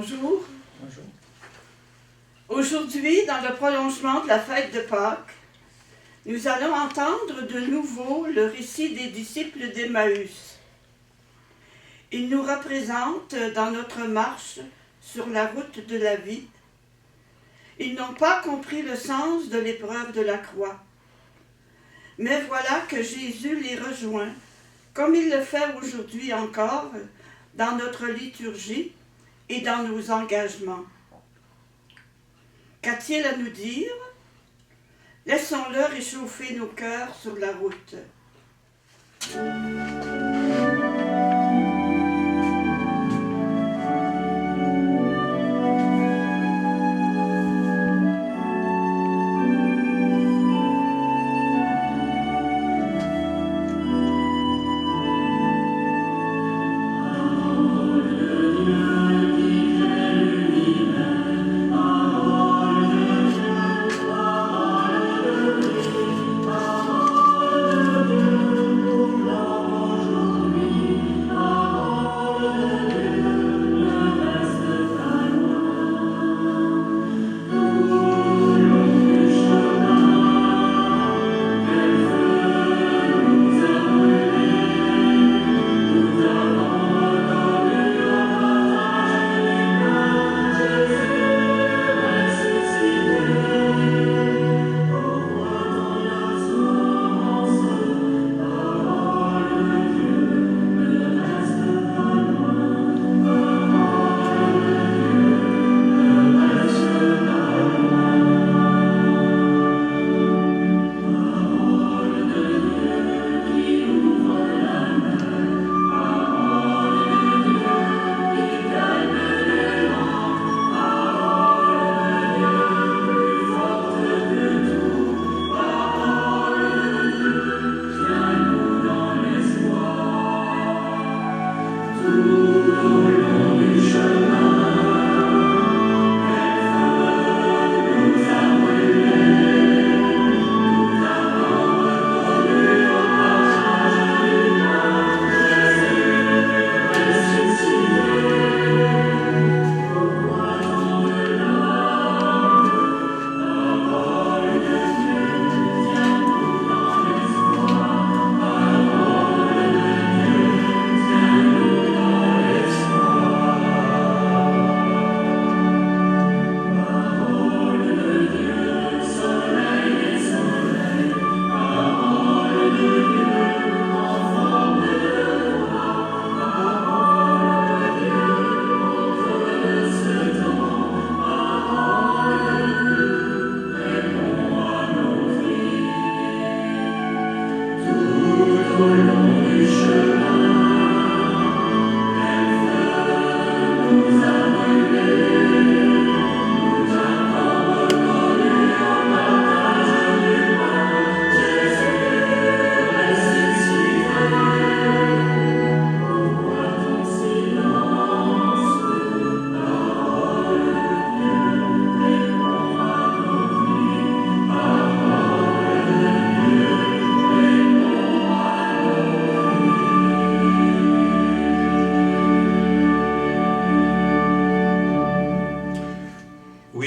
Bonjour. Bonjour. Aujourd'hui, dans le prolongement de la fête de Pâques, nous allons entendre de nouveau le récit des disciples d'Emmaüs. Ils nous représentent dans notre marche sur la route de la vie. Ils n'ont pas compris le sens de l'épreuve de la croix. Mais voilà que Jésus les rejoint, comme il le fait aujourd'hui encore, dans notre liturgie et dans nos engagements. Qu'a-t-il à nous dire? Laissons-le réchauffer nos cœurs sur la route.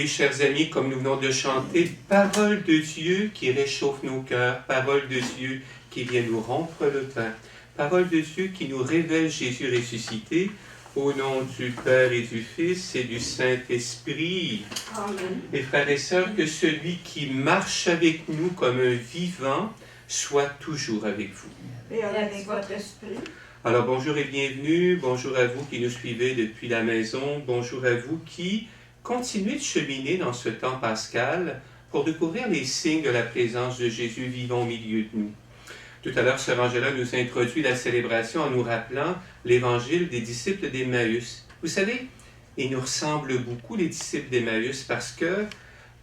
Chers amis, comme nous venons de chanter, parole de Dieu qui réchauffe nos cœurs, parole de Dieu qui vient nous rompre le pain, parole de Dieu qui nous révèle Jésus ressuscité, au nom du Père et du Fils et du Saint-Esprit. Amen. Mes frères et sœurs, que celui qui marche avec nous comme un vivant soit toujours avec vous. Et avec votre esprit. Alors bonjour et bienvenue, bonjour à vous qui nous suivez depuis la maison, bonjour à vous qui continuez de cheminer dans ce temps pascal pour découvrir les signes de la présence de Jésus vivant au milieu de nous. Tout à l'heure, Sœur Angela nous a introduit la célébration en nous rappelant l'évangile des disciples d'Emmaüs. Vous savez, ils nous ressemblent beaucoup, les disciples d'Emmaüs, parce que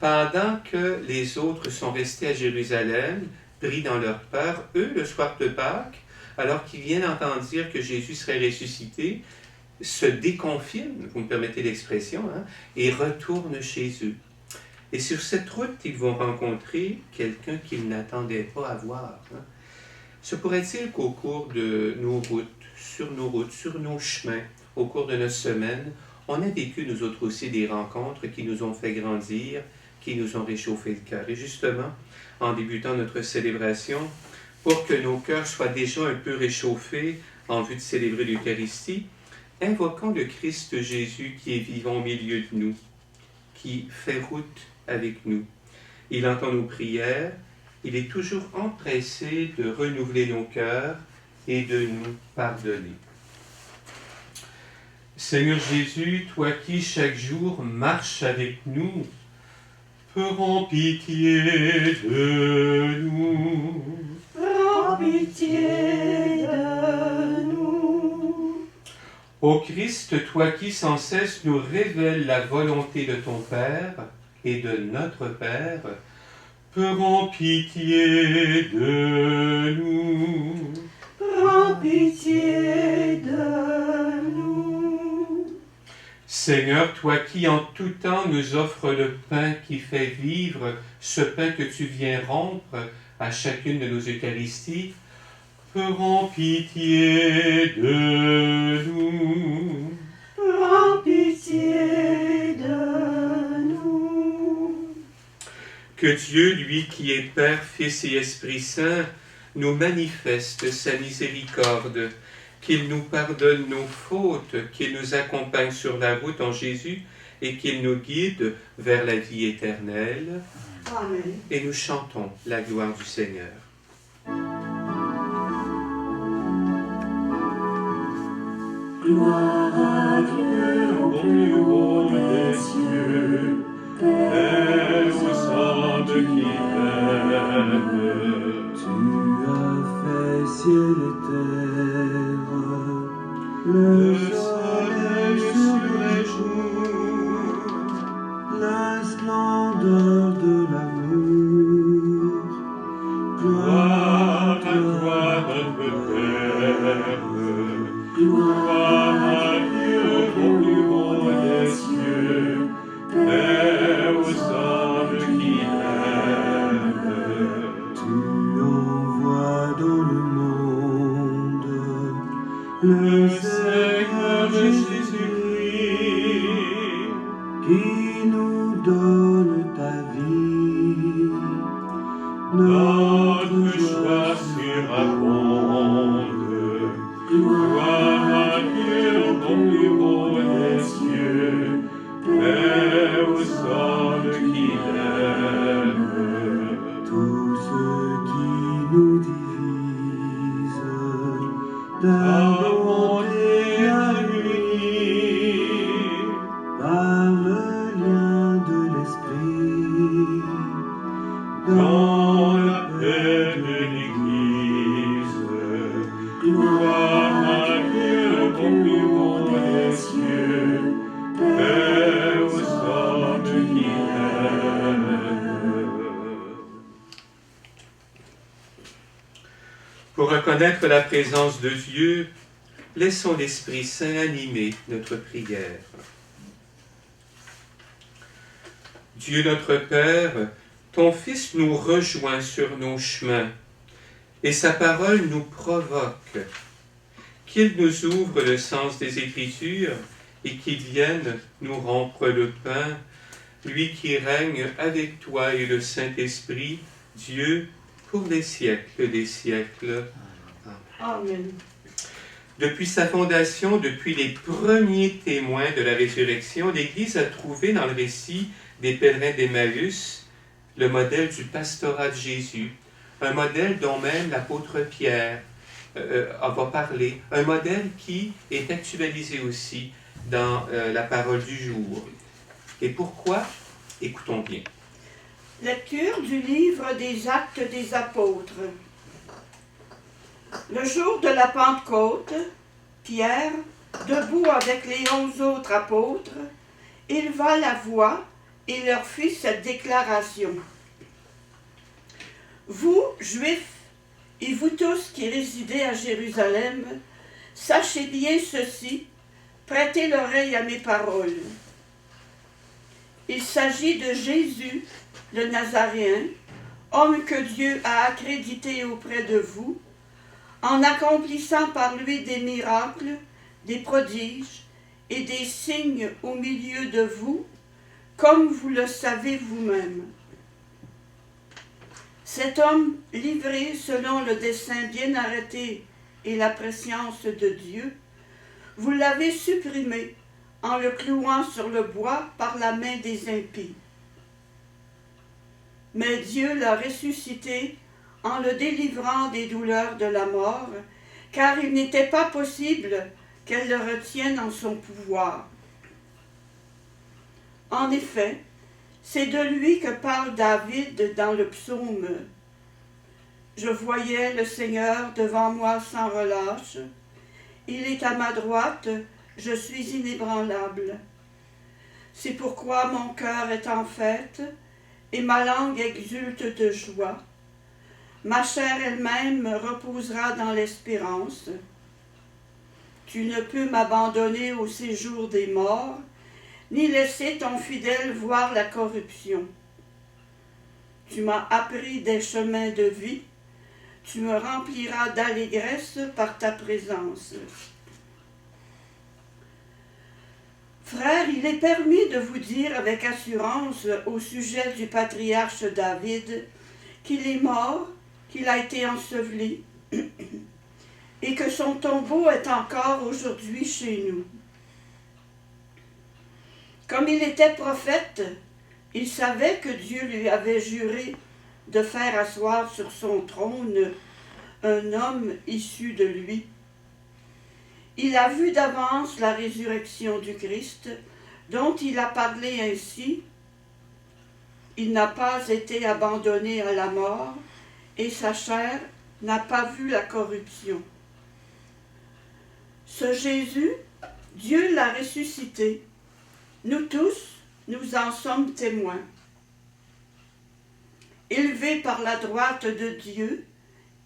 pendant que les autres sont restés à Jérusalem, pris dans leur peur, eux, le soir de Pâques, alors qu'ils viennent entendre dire que Jésus serait ressuscité, se déconfinent, vous me permettez l'expression, et retournent chez eux. Et sur cette route, ils vont rencontrer quelqu'un qu'ils n'attendaient pas à voir. Se pourrait-il qu'au cours de nos routes, sur nos chemins, au cours de notre semaine, on a vécu nous autres aussi des rencontres qui nous ont fait grandir, qui nous ont réchauffé le cœur. Et justement, en débutant notre célébration, pour que nos cœurs soient déjà un peu réchauffés en vue de célébrer l'Eucharistie, invoquons le Christ Jésus qui est vivant au milieu de nous, qui fait route avec nous. Il entend nos prières, il est toujours empressé de renouveler nos cœurs et de nous pardonner. Seigneur Jésus, toi qui chaque jour marches avec nous, prends pitié de nous. Prends pitié de nous. Ô Christ, toi qui sans cesse nous révèles la volonté de ton Père et de notre Père, prends pitié de nous. Prends pitié de nous. Seigneur, toi qui en tout temps nous offres le pain qui fait vivre, ce pain que tu viens rompre à chacune de nos Eucharisties, prends pitié de nous. Prends pitié de nous. Que Dieu, lui qui est Père, Fils et Esprit Saint, nous manifeste sa miséricorde, qu'il nous pardonne nos fautes, qu'il nous accompagne sur la route en Jésus et qu'il nous guide vers la vie éternelle. Amen. Et nous chantons la gloire du Seigneur. Gloire à Dieu au plus haut des cieux, Paix aux hommes qui l'aiment. Tu as fait ciel et terre, le soleil sur les jours, la splendeur de l'amour. Gloire à toi, notre Père. gloire à Dieu au plus haut des cieux, paix aux hommes qui l'aiment. Tu envoies dans le monde le Seigneur Jésus-Christ qui nous donne ta vie. Notre joie surabonde. Gloire à Dieu au plus haut des cieux, paix aux hommes qui l'aiment. Tout ce qui nous divise, Ta ta bonté a uni, par le lien de l'esprit, dans la paix de l'Église. Gloire à Dieu au plus haut des cieux, paix aux hommes qui l'aiment. Pour reconnaître la présence de Dieu, laissons l'Esprit Saint animer notre prière. Dieu notre Père, ton Fils nous rejoint sur nos chemins et sa parole nous provoque. Qu'il nous ouvre le sens des Écritures et qu'il vienne nous rompre le pain, lui qui règne avec toi et le Saint-Esprit, Dieu, pour les siècles des siècles. Amen. Depuis sa fondation, depuis les premiers témoins de la résurrection, l'Église a trouvé dans le récit des pèlerins d'Emmaüs le modèle du pastorat de Jésus, un modèle dont même l'apôtre Pierre va parler, un modèle qui est actualisé aussi dans la parole du jour. Et pourquoi? Écoutons bien. Lecture du livre des Actes des Apôtres. Le jour de la Pentecôte, Pierre, debout avec les 11 autres apôtres, éleva la voix et leur fit cette déclaration. Vous, Juifs, et vous tous qui résidez à Jérusalem, sachez bien ceci, prêtez l'oreille à mes paroles. Il s'agit de Jésus, le Nazaréen, homme que Dieu a accrédité auprès de vous, en accomplissant par lui des miracles, des prodiges et des signes au milieu de vous, comme vous le savez vous-même. Cet homme livré selon le dessein bien arrêté et la prescience de Dieu, vous l'avez supprimé en le clouant sur le bois par la main des impies. Mais Dieu l'a ressuscité en le délivrant des douleurs de la mort, car il n'était pas possible qu'elle le retienne en son pouvoir. En effet, c'est de lui que parle David dans le psaume. Je voyais le Seigneur devant moi sans relâche. Il est à ma droite, je suis inébranlable. C'est pourquoi mon cœur est en fête et ma langue exulte de joie. Ma chair elle-même reposera dans l'espérance. Tu ne peux m'abandonner au séjour des morts, ni laisser ton fidèle voir la corruption. Tu m'as appris des chemins de vie, tu me rempliras d'allégresse par ta présence. Frères, il est permis de vous dire avec assurance au sujet du patriarche David qu'il est mort, qu'il a été enseveli et que son tombeau est encore aujourd'hui chez nous. Comme il était prophète, il savait que Dieu lui avait juré de faire asseoir sur son trône un homme issu de lui. Il a vu d'avance la résurrection du Christ, dont il a parlé ainsi. Il n'a pas été abandonné à la mort, et sa chair n'a pas vu la corruption. Ce Jésus, Dieu l'a ressuscité. Nous tous, nous en sommes témoins. Élevé par la droite de Dieu,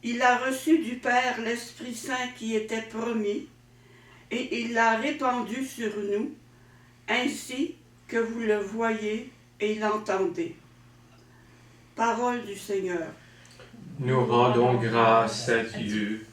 il a reçu du Père l'Esprit Saint qui était promis, et il l'a répandu sur nous, ainsi que vous le voyez et l'entendez. Parole du Seigneur. Nous rendons grâce à Dieu.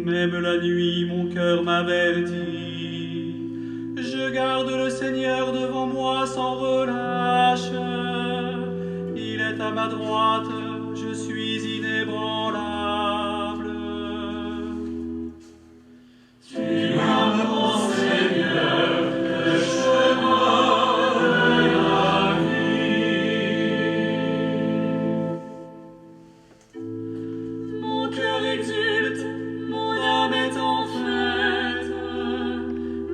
Même la nuit, mon cœur m'avertit. Je garde le Seigneur devant moi sans relâche. Il est à ma droite, je suis inébranlable. Tu m'as, mon Seigneur, le chemin de la vie. Mon cœur exulte. Mon âme est en fête,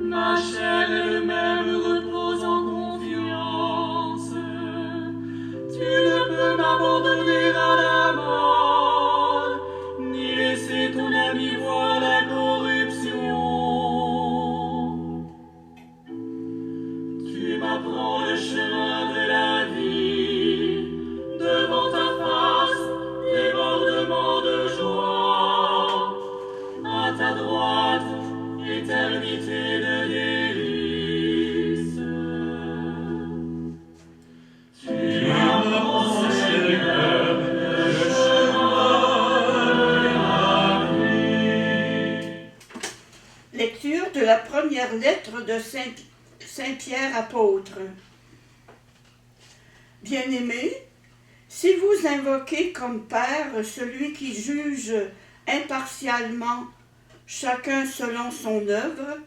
ma chair elle-même repose en confiance. Tu ne peux m'abandonner à la mort, ni laisser ton ami voir la corruption. Tu m'apprends le chemin de la vie, devant ta face, débordement de joie. À ta droite, éternité de délices. Tu m'as, mon Seigneur, le chemin de la vie. Lecture de la première lettre de Saint Pierre apôtre. Bien-aimés, si vous invoquez comme Père celui qui juge impartialement chacun selon son œuvre,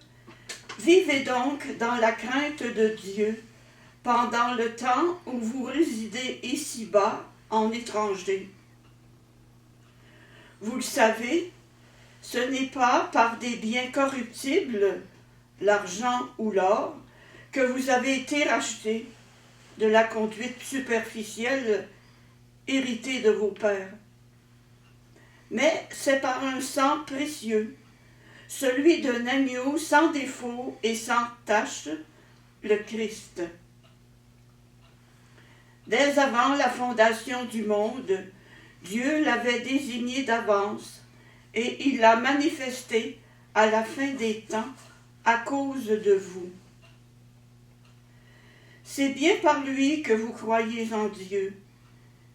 vivez donc dans la crainte de Dieu pendant le temps où vous résidez ici-bas en étranger. Vous le savez, ce n'est pas par des biens corruptibles, l'argent ou l'or, que vous avez été rachetés de la conduite superficielle héritée de vos pères. Mais c'est par un sang précieux, celui d'un agneau sans défaut et sans tache, le Christ. Dès avant la fondation du monde, Dieu l'avait désigné d'avance et il l'a manifesté à la fin des temps à cause de vous. C'est bien par lui que vous croyez en Dieu,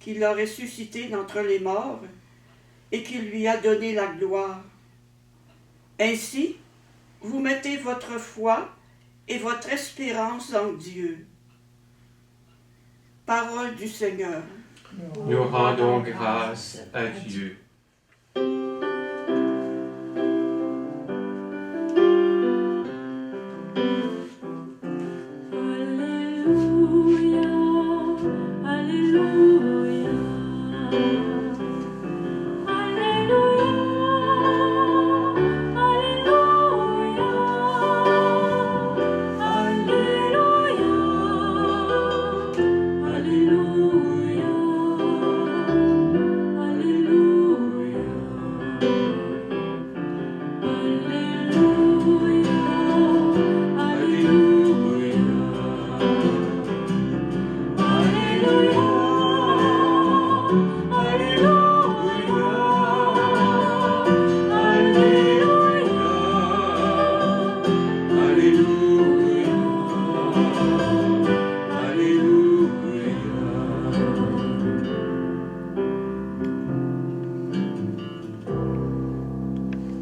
qu'il l'a ressuscité d'entre les morts et qu'il lui a donné la gloire. Ainsi, vous mettez votre foi et votre espérance en Dieu. Parole du Seigneur. Nous rendons grâce à Dieu.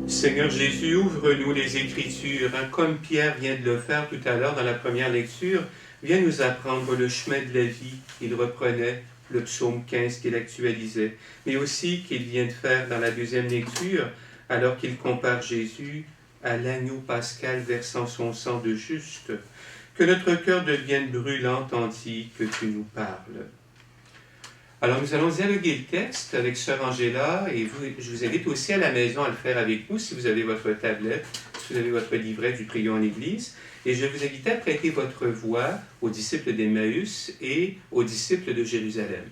Seigneur Jésus, ouvre-nous les Écritures, comme Pierre vient de le faire tout à l'heure dans la première lecture, viens nous apprendre le chemin de la vie. Il reprenait le psaume 15 qu'il actualisait, mais aussi qu'il vient de faire dans la deuxième lecture, alors qu'il compare Jésus à l'agneau pascal versant son sang de juste. Que notre cœur devienne brûlant tandis que tu nous parles. Alors, nous allons dialoguer le texte avec Sœur Angela et je vous invite aussi à la maison à le faire avec nous si vous avez votre tablette, si vous avez votre livret du Prions en Église. Et je vous invite à prêter votre voix aux disciples d'Emmaüs et aux disciples de Jérusalem.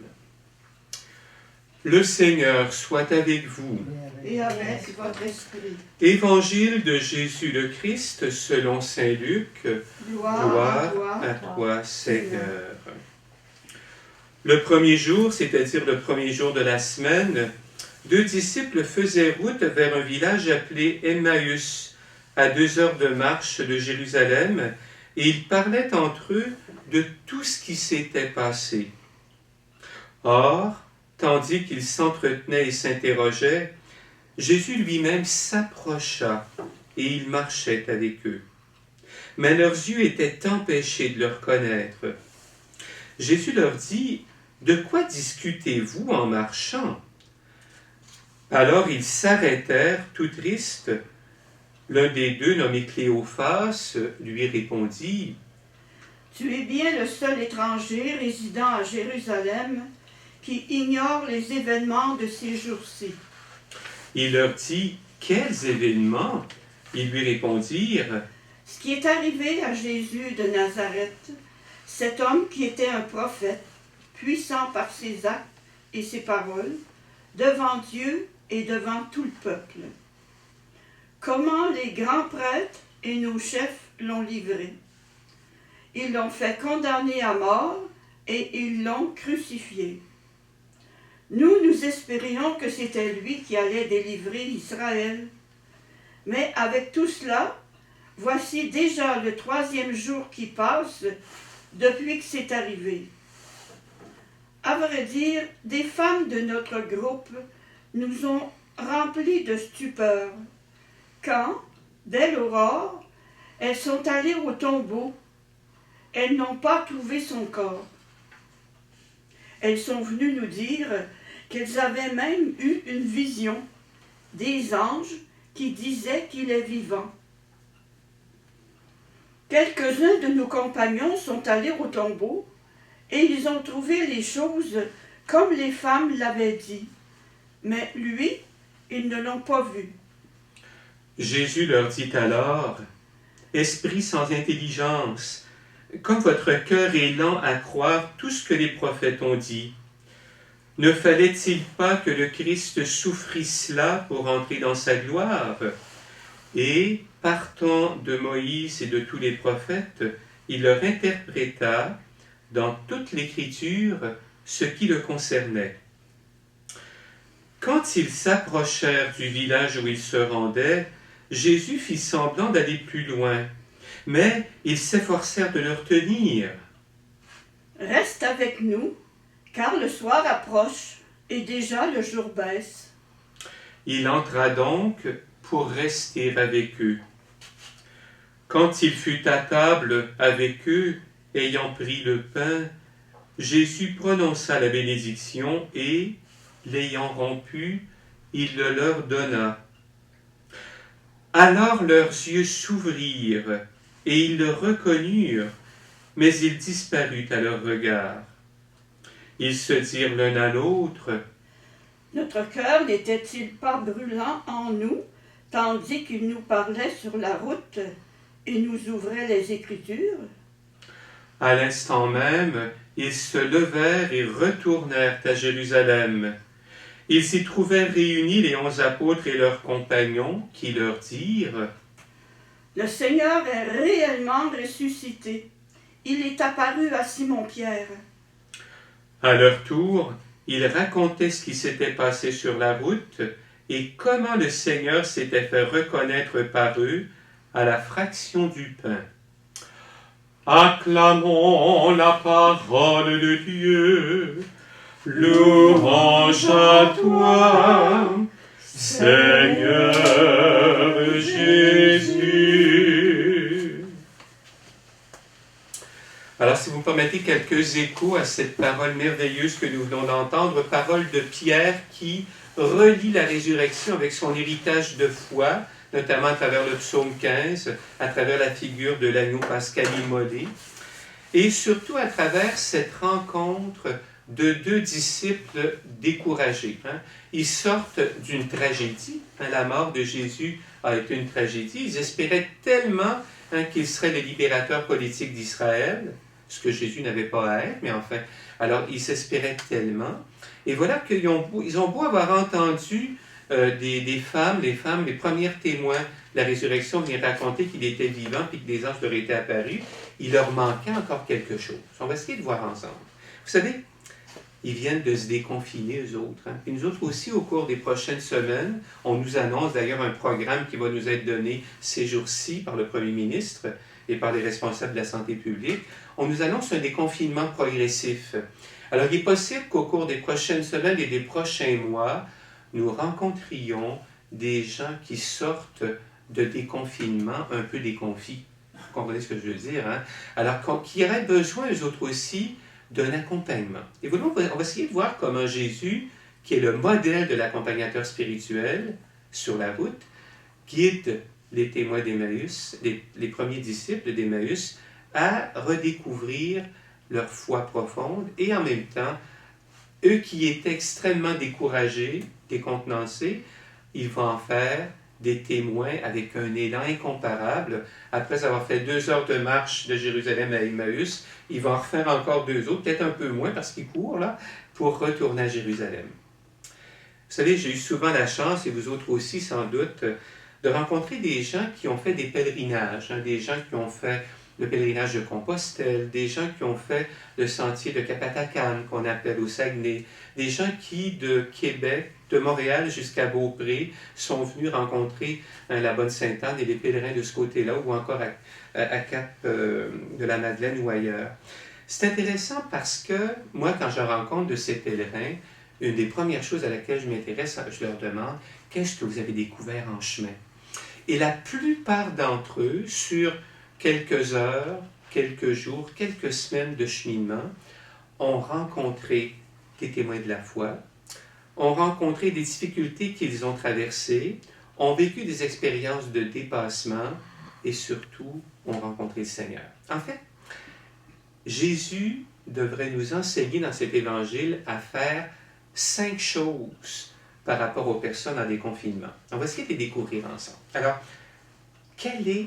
Le Seigneur soit avec vous. Et avec votre esprit. Évangile de Jésus le Christ selon saint Luc. Gloire à toi, Seigneur. Le premier jour, c'est-à-dire le premier jour de la semaine, 2 disciples faisaient route vers un village appelé Emmaüs, à 2 heures de marche de Jérusalem, et ils parlaient entre eux de tout ce qui s'était passé. Or, tandis qu'ils s'entretenaient et s'interrogeaient, Jésus lui-même s'approcha et il marchait avec eux. Mais leurs yeux étaient empêchés de le reconnaître. Jésus leur dit, « De quoi discutez-vous en marchant ?» Alors ils s'arrêtèrent, tout tristes. L'un des deux, nommé Cléophas, lui répondit, « Tu es bien le seul étranger résidant à Jérusalem qui ignore les événements de ces jours-ci. » Il leur dit, « Quels événements ?» Ils lui répondirent, « Ce qui est arrivé à Jésus de Nazareth, cet homme qui était un prophète, puissant par ses actes et ses paroles, devant Dieu et devant tout le peuple. Comment les grands prêtres et nos chefs l'ont livré. Ils l'ont fait condamner à mort et ils l'ont crucifié. Nous espérions que c'était lui qui allait délivrer Israël. Mais avec tout cela, voici déjà le 3e jour qui passe depuis que c'est arrivé. À vrai dire, des femmes de notre groupe nous ont remplis de stupeur quand, dès l'aurore, elles sont allées au tombeau. Elles n'ont pas trouvé son corps. Elles sont venues nous dire qu'elles avaient même eu une vision des anges qui disaient qu'il est vivant. Quelques-uns de nos compagnons sont allés au tombeau et ils ont trouvé les choses comme les femmes l'avaient dit. Mais lui, ils ne l'ont pas vu. Jésus leur dit alors, « Esprit sans intelligence, comme votre cœur est lent à croire tout ce que les prophètes ont dit, ne fallait-il pas que le Christ souffrît cela pour entrer dans sa gloire? Et, partant de Moïse et de tous les prophètes, il leur interpréta dans toute l'Écriture ce qui le concernait. Quand ils s'approchèrent du village où ils se rendaient, Jésus fit semblant d'aller plus loin, mais ils s'efforcèrent de le retenir. « Reste avec nous, car le soir approche et déjà le jour baisse. » Il entra donc pour rester avec eux. Quand il fut à table avec eux, ayant pris le pain, Jésus prononça la bénédiction et, l'ayant rompu, il le leur donna. Alors leurs yeux s'ouvrirent et ils le reconnurent, mais il disparut à leur regard. Ils se dirent l'un à l'autre, « Notre cœur n'était-il pas brûlant en nous, tandis qu'il nous parlait sur la route et nous ouvrait les Écritures? » À l'instant même, ils se levèrent et retournèrent à Jérusalem. Ils y trouvèrent réunis les 11 apôtres et leurs compagnons, qui leur dirent, « Le Seigneur est réellement ressuscité. Il est apparu à Simon-Pierre. » À leur tour, ils racontaient ce qui s'était passé sur la route et comment le Seigneur s'était fait reconnaître par eux à la fraction du pain. Acclamons la parole de Dieu. Louange à toi, Seigneur Jésus. Alors, si vous me permettez quelques échos à cette parole merveilleuse que nous venons d'entendre, parole de Pierre qui relie la résurrection avec son héritage de foi, notamment à travers le psaume 15, à travers la figure de l'agneau pascal immolé, et surtout à travers cette rencontre de deux disciples découragés. Ils sortent d'une tragédie. La mort de Jésus a été une tragédie. Ils espéraient tellement qu'il serait le libérateur politique d'Israël, ce que Jésus n'avait pas à être, mais enfin, alors ils s'espéraient tellement. Et voilà qu'ils ont beau avoir entendu les premiers témoins de la résurrection venir raconter qu'il était vivant et que des anges leur étaient apparus, il leur manquait encore quelque chose. On va essayer de voir ensemble. Vous savez, ils viennent de se déconfiner, eux autres. Et nous autres aussi, au cours des prochaines semaines, on nous annonce d'ailleurs un programme qui va nous être donné ces jours-ci par le Premier ministre et par les responsables de la santé publique. On nous annonce un déconfinement progressif. Alors, il est possible qu'au cours des prochaines semaines et des prochains mois, nous rencontrions des gens qui sortent de déconfinement un peu déconfits. Vous comprenez ce que je veux dire, hein? Alors, qui auraient besoin, eux autres aussi, d'un accompagnement. Et voilà, on va essayer de voir comment Jésus, qui est le modèle de l'accompagnateur spirituel sur la route, guide les témoins d'Emmaüs, les premiers disciples d'Emmaüs, à redécouvrir leur foi profonde et en même temps, eux qui étaient extrêmement découragés, décontenancés, ils vont en faire des témoins avec un élan incomparable. Après avoir fait 2 heures de marche de Jérusalem à Emmaüs, ils vont en refaire encore 2 autres, peut-être un peu moins parce qu'ils courent là, pour retourner à Jérusalem. Vous savez, j'ai eu souvent la chance, et vous autres aussi sans doute, de rencontrer des gens qui ont fait des pèlerinages, des gens qui ont fait le pèlerinage de Compostelle, des gens qui ont fait le sentier de Capatacan, qu'on appelle au Saguenay, des gens qui, de Québec, de Montréal jusqu'à Beaupré, sont venus rencontrer la Bonne Sainte-Anne et les pèlerins de ce côté-là, ou encore à Cap de la Madeleine ou ailleurs. C'est intéressant parce que, moi, quand je rencontre de ces pèlerins, une des premières choses à laquelle je m'intéresse, je leur demande, qu'est-ce que vous avez découvert en chemin? Et la plupart d'entre eux, sur quelques heures, quelques jours, quelques semaines de cheminement, ont rencontré des témoins de la foi, ont rencontré des difficultés qu'ils ont traversées, ont vécu des expériences de dépassement et surtout ont rencontré le Seigneur. En fait, Jésus devrait nous enseigner dans cet évangile à faire 5 choses par rapport aux personnes en déconfinement. On va essayer de les découvrir ensemble. Alors, quelle est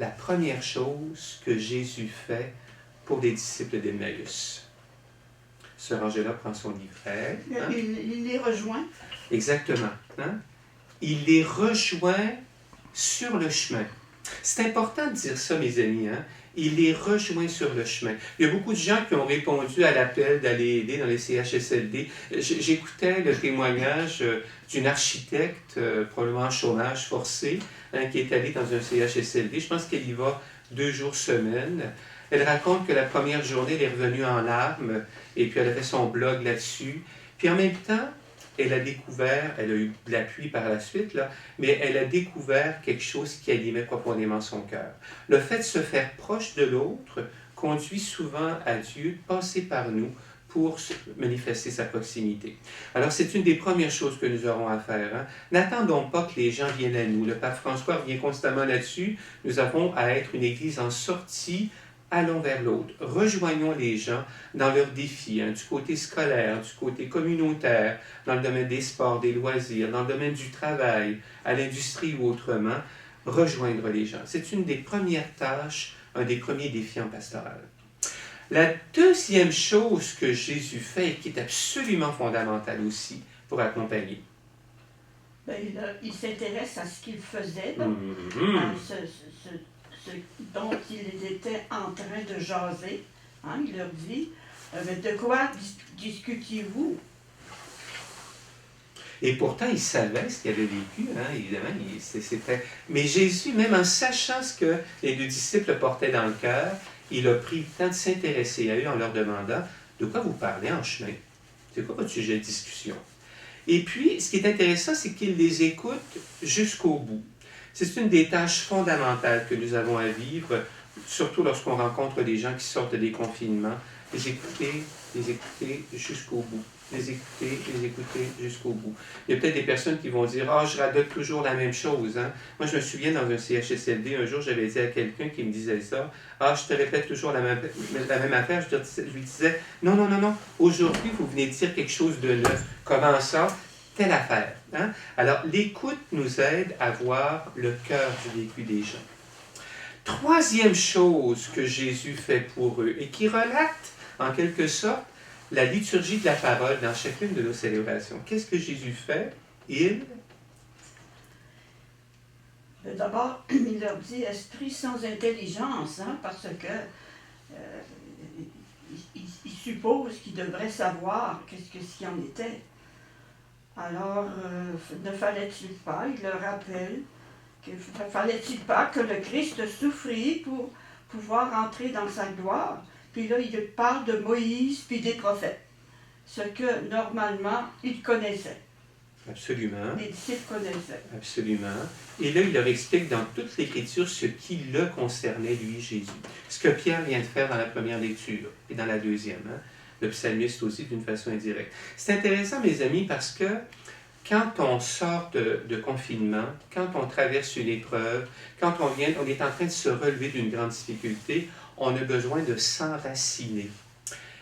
la première chose que Jésus fait pour les disciples d'Emmaüs. Sœur Angela prend son livret. Hein? Il les rejoint. Exactement. Hein? Il les rejoint sur le chemin. C'est important de dire ça, mes amis. Hein? Il les rejoint sur le chemin. Il y a beaucoup de gens qui ont répondu à l'appel d'aller aider dans les CHSLD. J'écoutais le témoignage d'une architecte, probablement en chômage forcé, hein, qui est allée dans un CHSLD. Je pense qu'elle y va 2 jours semaine. Elle raconte que la première journée, elle est revenue en larmes, et puis elle a fait son blog là-dessus. Puis en même temps, elle a découvert, elle a eu de l'appui par la suite, là, mais elle a découvert quelque chose qui animait profondément son cœur. Le fait de se faire proche de l'autre conduit souvent à Dieu de passer par nous pour manifester sa proximité. Alors, c'est une des premières choses que nous aurons à faire. Hein. N'attendons pas que les gens viennent à nous. Le pape François revient constamment là-dessus. Nous avons à être une Église en sortie. Allons vers l'autre, rejoignons les gens dans leurs défis, hein, du côté scolaire, du côté communautaire, dans le domaine des sports, des loisirs, dans le domaine du travail, à l'industrie ou autrement, rejoindre les gens. C'est une des premières tâches, un des premiers défis en pastoral. La deuxième chose que Jésus fait et qui est absolument fondamentale aussi pour accompagner. Ben, il s'intéresse à ce qu'il faisait, là, à ce dont ils étaient en train de jaser. Hein, il leur dit, mais de quoi discutiez-vous? Et pourtant, il savait ce qu'il avait vécu, hein, évidemment. C'était... Mais Jésus, même en sachant ce que les 2 disciples portaient dans le cœur, il a pris le temps de s'intéresser à eux en leur demandant de quoi vous parlez en chemin. C'est quoi votre sujet de discussion? Et puis, ce qui est intéressant, c'est qu'il les écoute jusqu'au bout. C'est une des tâches fondamentales que nous avons à vivre, surtout lorsqu'on rencontre des gens qui sortent des confinements. Les écouter jusqu'au bout. Les écouter jusqu'au bout. Il y a peut-être des personnes qui vont dire « Ah, je radote toujours la même chose. Hein? » Moi, je me souviens dans un CHSLD, un jour, j'avais dit à quelqu'un qui me disait ça « Ah, je te répète toujours la même affaire. » Je lui disais « Non, aujourd'hui, vous venez de dire quelque chose de neuf. Comment ça? Telle affaire. Hein? » Alors, l'écoute nous aide à voir le cœur du vécu des gens. Troisième chose que Jésus fait pour eux et qui relate, en quelque sorte, la liturgie de la parole dans chacune de nos célébrations. Qu'est-ce que Jésus fait? D'abord, il leur dit « esprit sans intelligence hein, », parce que il suppose qu'ils devraient savoir qu'est-ce qu'il en était. Alors, ne fallait-il pas, il leur rappelle, ne fallait-il pas que le Christ souffrit pour pouvoir entrer dans sa gloire? Puis là, il parle de Moïse puis des prophètes, ce que normalement ils connaissaient. Absolument. Les disciples connaissaient. Absolument. Et là, il leur explique dans toute l'Écriture ce qui le concernait, lui, Jésus. Ce que Pierre vient de faire dans la première lecture et dans la deuxième. Hein? Le psalmiste aussi, d'une façon indirecte. C'est intéressant, mes amis, parce que quand on sort de confinement, quand on traverse une épreuve, quand on est en train de se relever d'une grande difficulté, on a besoin de s'enraciner.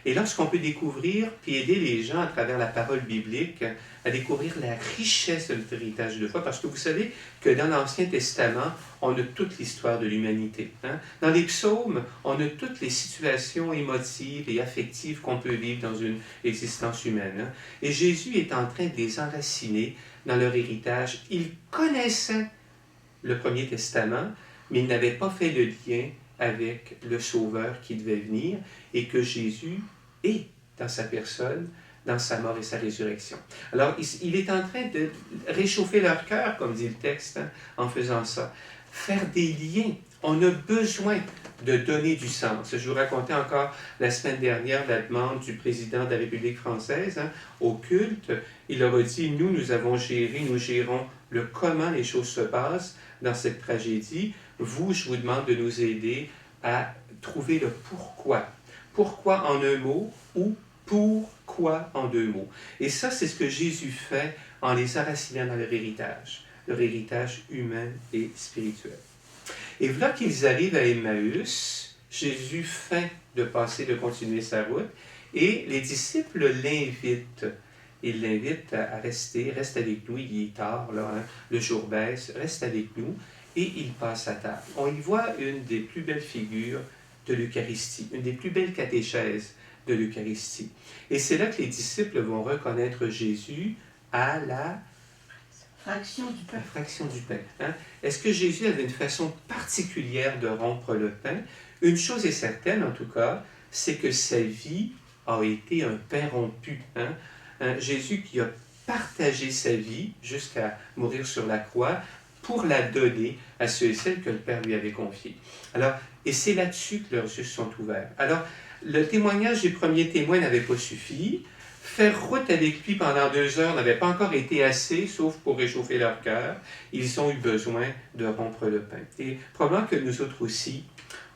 Et lorsqu'on peut découvrir, puis aider les gens à travers la parole biblique, à découvrir la richesse de notre héritage de foi, parce que vous savez que dans l'Ancien Testament, on a toute l'histoire de l'humanité. Hein? Dans les psaumes, on a toutes les situations émotives et affectives qu'on peut vivre dans une existence humaine. Hein? Et Jésus est en train de les enraciner dans leur héritage. Il connaissait le Premier Testament, mais il n'avait pas fait le lien avec le Sauveur qui devait venir et que Jésus est dans sa personne, dans sa mort et sa résurrection. Alors, il est en train de réchauffer leur cœur, comme dit le texte, hein, en faisant ça. Faire des liens. On a besoin de donner du sens. Je vous racontais encore la semaine dernière la demande du président de la République française hein, au culte. Il leur a dit, nous gérons le comment les choses se passent dans cette tragédie. Vous, je vous demande de nous aider à trouver le pourquoi. Pourquoi en un mot ou pourquoi en 2 mots. Et ça, c'est ce que Jésus fait en les enracinant dans leur héritage humain et spirituel. Et voilà qu'ils arrivent à Emmaüs, Jésus feint de continuer sa route, et les disciples l'invitent. Ils l'invitent à rester, reste avec nous, il est tard, là, hein, le jour baisse, reste avec nous, et il passe à table. On y voit une des plus belles figures de l'Eucharistie, une des plus belles catéchèses de l'Eucharistie. Et c'est là que les disciples vont reconnaître Jésus à la Fraction du pain. la fraction du pain. Hein? Est-ce que Jésus avait une façon particulière de rompre le pain? Une chose est certaine, en tout cas, c'est que sa vie a été un pain rompu. Hein? Jésus qui a partagé sa vie jusqu'à mourir sur la croix pour la donner à ceux et celles que le Père lui avait confiés. Alors, et c'est là-dessus que leurs yeux sont ouverts. Alors, le témoignage des premiers témoins n'avait pas suffi. Faire route avec lui pendant 2 heures n'avait pas encore été assez, sauf pour réchauffer leur cœur. Ils ont eu besoin de rompre le pain. Et probablement que nous autres aussi,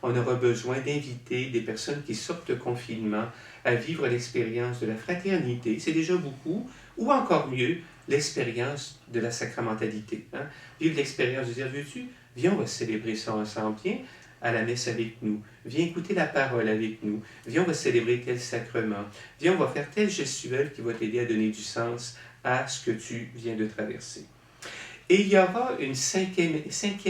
on aura besoin d'inviter des personnes qui sortent de confinement à vivre l'expérience de la fraternité. C'est déjà beaucoup. Ou encore mieux, l'expérience de la sacramentalité. Hein? Vivre l'expérience de dire, veux-tu, viens, on va célébrer ça ensemble. Viens à la messe avec nous. Viens écouter la parole avec nous. Viens, on va célébrer tel sacrement. Viens, on va faire telle gestuelle qui va t'aider à donner du sens à ce que tu viens de traverser. Et il y aura une cinquième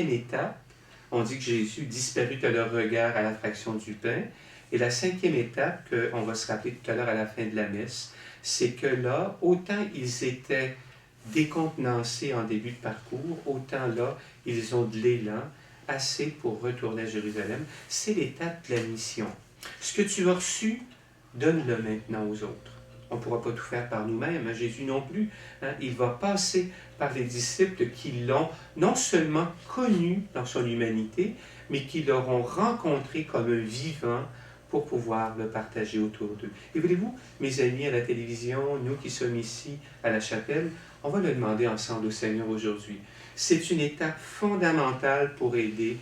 étape. On dit que Jésus disparut à leur regard à la fraction du pain. Et la 5e étape, qu'on va se rappeler tout à l'heure à la fin de la messe, c'est que là, autant ils étaient décontenancés en début de parcours, autant là, ils ont de l'élan assez pour retourner à Jérusalem. C'est l'étape de la mission. Ce que tu as reçu, donne-le maintenant aux autres. On ne pourra pas tout faire par nous-mêmes, hein? Jésus non plus. Hein? Il va passer par les disciples qui l'ont non seulement connu dans son humanité, mais qui l'auront rencontré comme un vivant pour pouvoir le partager autour d'eux. Et voulez-vous, mes amis à la télévision, nous qui sommes ici à la chapelle, on va le demander ensemble au Seigneur aujourd'hui. C'est une étape fondamentale pour aider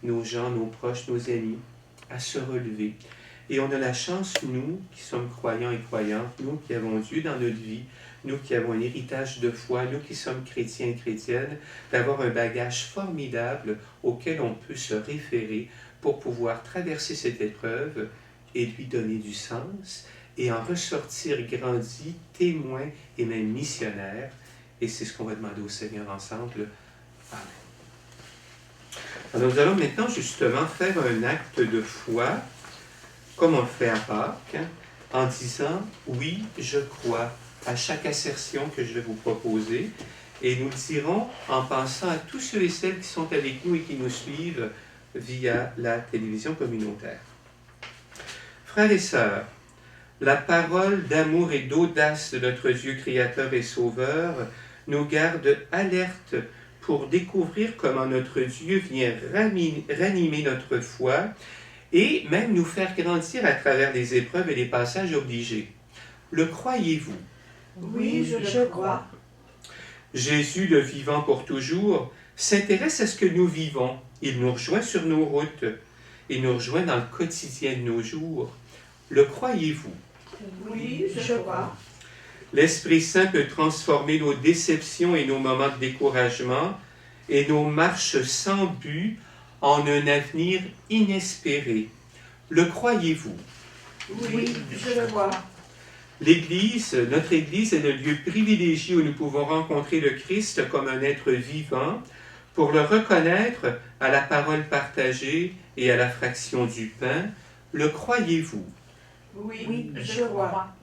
nos gens, nos proches, nos amis à se relever. Et on a la chance, nous qui sommes croyants et croyantes, nous qui avons Dieu dans notre vie, nous qui avons un héritage de foi, nous qui sommes chrétiens et chrétiennes, d'avoir un bagage formidable auquel on peut se référer pour pouvoir traverser cette épreuve et lui donner du sens et en ressortir grandi, témoin et même missionnaire. Et c'est ce qu'on va demander au Seigneur ensemble. Amen. Alors nous allons maintenant justement faire un acte de foi, comme on le fait à Pâques, hein, en disant « Oui, je crois » à chaque assertion que je vais vous proposer. Et nous le dirons en pensant à tous ceux et celles qui sont avec nous et qui nous suivent via la télévision communautaire. Frères et sœurs, la parole d'amour et d'audace de notre Dieu créateur et sauveur nous garde alertes pour découvrir comment notre Dieu vient ranimer notre foi et même nous faire grandir à travers les épreuves et les passages obligés. Le croyez-vous? Oui, je le crois. Jésus, le vivant pour toujours, s'intéresse à ce que nous vivons. Il nous rejoint sur nos routes. Il nous rejoint dans le quotidien de nos jours. Le croyez-vous? Oui, je crois. L'Esprit Saint peut transformer nos déceptions et nos moments de découragement et nos marches sans but en un avenir inespéré. Le croyez-vous? Oui, je le crois. L'Église, notre Église est le lieu privilégié où nous pouvons rencontrer le Christ comme un être vivant pour le reconnaître à la parole partagée et à la fraction du pain. Le croyez-vous? Oui, je crois.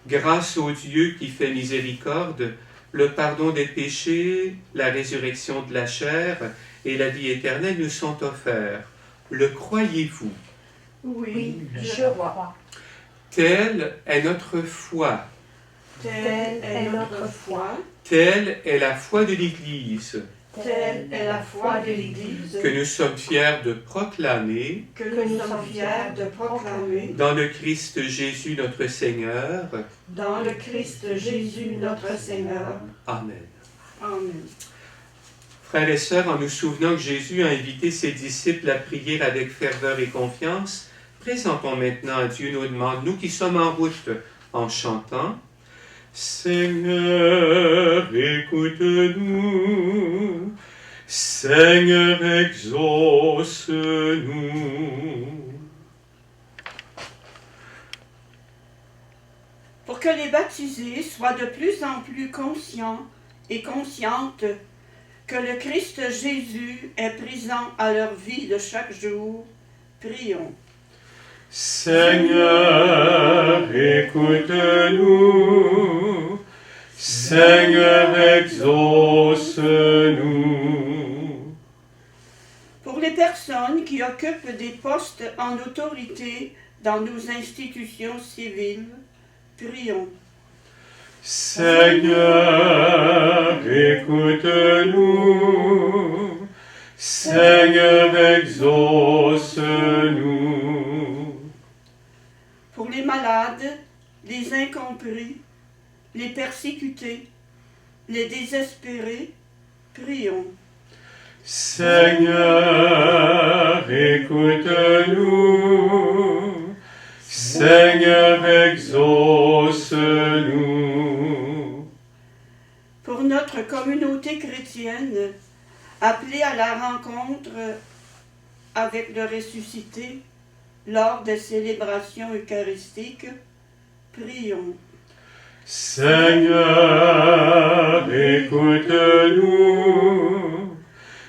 Grâce au Dieu qui fait miséricorde, le pardon des péchés, la résurrection de la chair et la vie éternelle nous sont offerts. Le croyez-vous? Oui, je crois. Telle est notre foi. Telle est notre foi. Telle est la foi de l'Église. Telle est la foi de l'Église Que nous sommes fiers de proclamer que nous sommes fiers de proclamer dans le Christ Jésus notre Seigneur. dans le Christ Jésus notre Seigneur. Amen. Amen. Frères et sœurs, en nous souvenant que Jésus a invité ses disciples à prier avec ferveur et confiance, présentons maintenant à Dieu nos demandes, nous qui sommes en route, en chantant « Seigneur, écoute-nous, Seigneur, exauce-nous. » Pour que les baptisés soient de plus en plus conscients et conscientes que le Christ Jésus est présent à leur vie de chaque jour, prions. Seigneur, écoute-nous. Seigneur, exauce-nous. Pour les personnes qui occupent des postes en autorité dans nos institutions civiles, prions. Seigneur, écoute-nous. Seigneur, exauce-nous. Pour les malades, les incompris, les persécutés, les désespérés, prions. Seigneur, écoute-nous. Seigneur, exauce-nous. Pour notre communauté chrétienne, appelée à la rencontre avec le ressuscité lors des célébrations eucharistiques, prions. Seigneur, écoute-nous.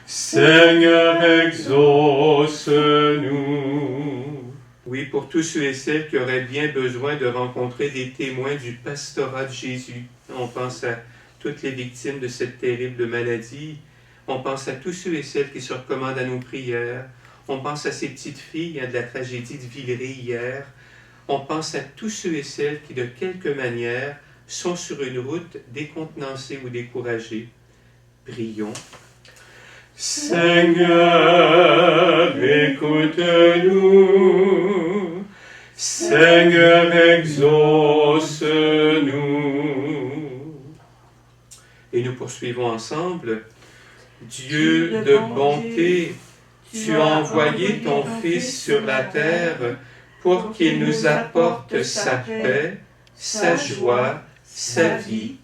Seigneur, exauce-nous. Oui, pour tous ceux et celles qui auraient bien besoin de rencontrer des témoins du pastorat de Jésus. On pense à toutes les victimes de cette terrible maladie. On pense à tous ceux et celles qui se recommandent à nos prières. On pense à ces petites filles de la tragédie de Villeray hier. On pense à tous ceux et celles qui, de quelque manière, sont sur une route décontenancés ou découragés. Prions. Seigneur, écoute-nous. Seigneur, exauce-nous. Et nous poursuivons ensemble. Dieu de bonté, tu as envoyé ton Fils sur la terre pour qu'il nous apporte sa paix, sa joie, sa vie.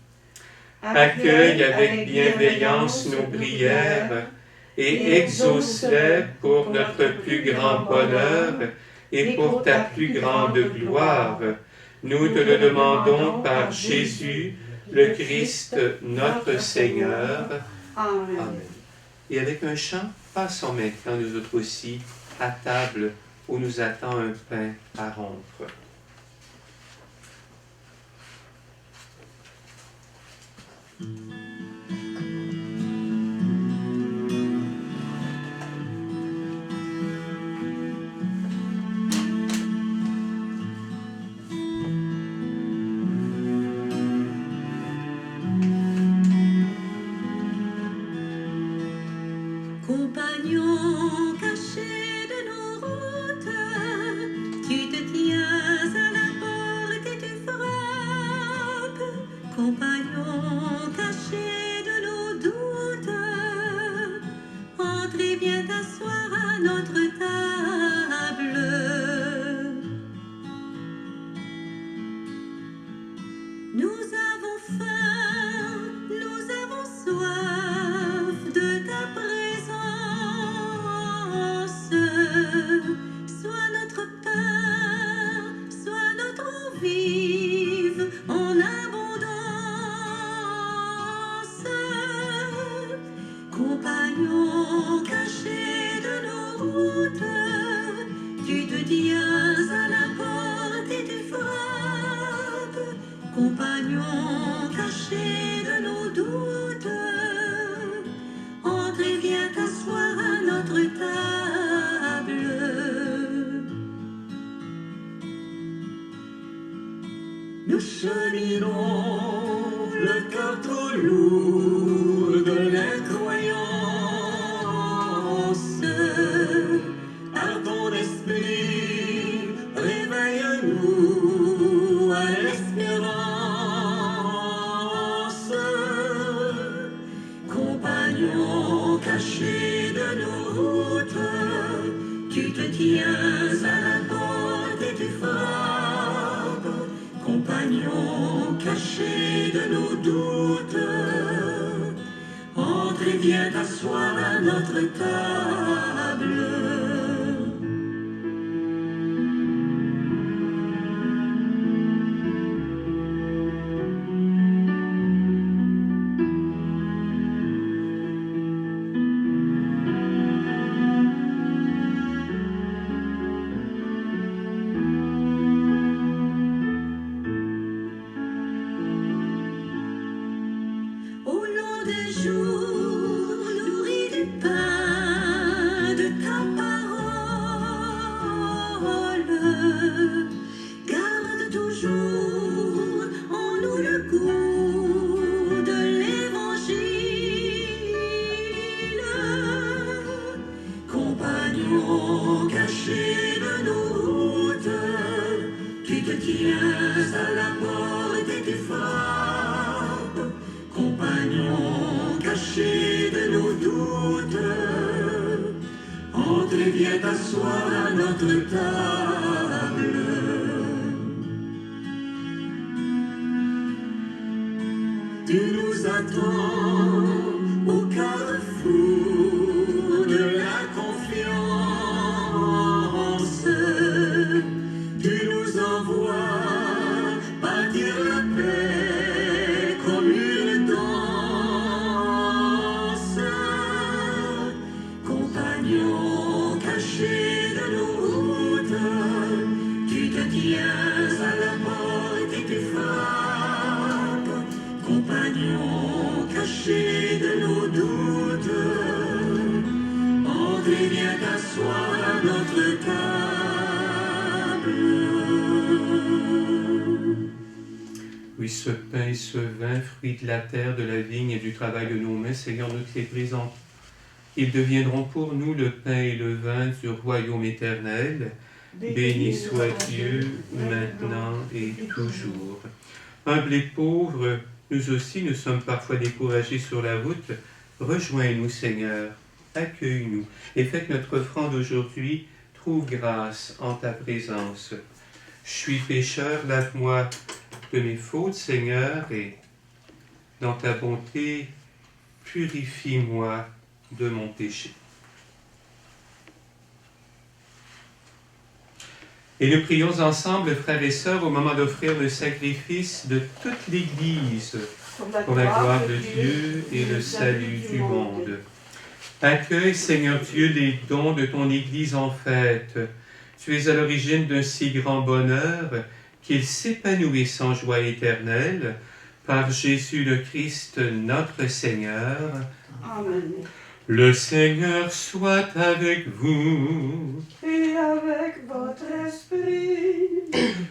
Accueille avec bienveillance nos prières et exauce-les pour notre plus grand bonheur et pour ta plus grande gloire. Nous te le demandons par Jésus, le Christ, notre Seigneur. Amen. Amen. Et avec un chant, passons maintenant nous autres aussi à table où nous attend un pain à rompre. Compagnon caché de nos routes, tu te tiens à la porte et tu frappes. Compagnon caché de nos doutes, entre et viens t'asseoir à notre table. Nous avons faim, nous avons soif de ta présence. Sois notre pain, sois notre eau vive en abondance. Compagnon caché de nos routes, tu te tiens à la porte et tu frappes. Compagnon caché de nos doutes, entre et viens t'asseoir à notre table. Nous cheminons le cœur trop lourd de l'incroyance. Par ton esprit, réveille-nous à l'espérance. Compagnon caché de nos routes, tu te tiens à la porte et tu frappes. Compagnon caché de nos doutes, entre et viens t'asseoir à notre table. jour des jours, nourris du pain de ta parole. Garde toujours en nous le goût de l'évangile. Compagnon caché de nos routes, tu te tiens à la porte et tu frappes. Compagnon caché de nos doutes, entre et viens t'asseoir à notre table. Tu nous attends au carrefour de la confiance. Tu nous envoies bâtir la paix comme une danse. Compagnon caché de nos routes, tu te tiens à la porte et tu frappes. Compagnon caché de nos doutes, entre et viens t'asseoir à notre table. Oui, ce pain et ce vin, fruits de la terre, de la vigne et du travail de nos mains, Seigneur, nous te les présentons. Ils deviendront pour nous le pain et le vin du royaume éternel. Béni soit Dieu, maintenant et toujours. Humbles et pauvres, nous aussi, nous sommes parfois découragés sur la route. Rejoins-nous, Seigneur, accueille-nous et fais que notre offrande aujourd'hui trouve grâce en ta présence. Je suis pécheur, lave-moi de mes fautes, Seigneur, et dans ta bonté, purifie-moi de mon péché. Et nous prions ensemble, frères et sœurs, au moment d'offrir le sacrifice de toute l'Église, pour la gloire de Dieu et le salut du monde. Accueille, Seigneur Dieu, les dons de ton Église en fête. Tu es à l'origine d'un si grand bonheur qu'il s'épanouisse en joie éternelle par Jésus le Christ, notre Seigneur. Amen. Le Seigneur soit avec vous. Et avec votre esprit,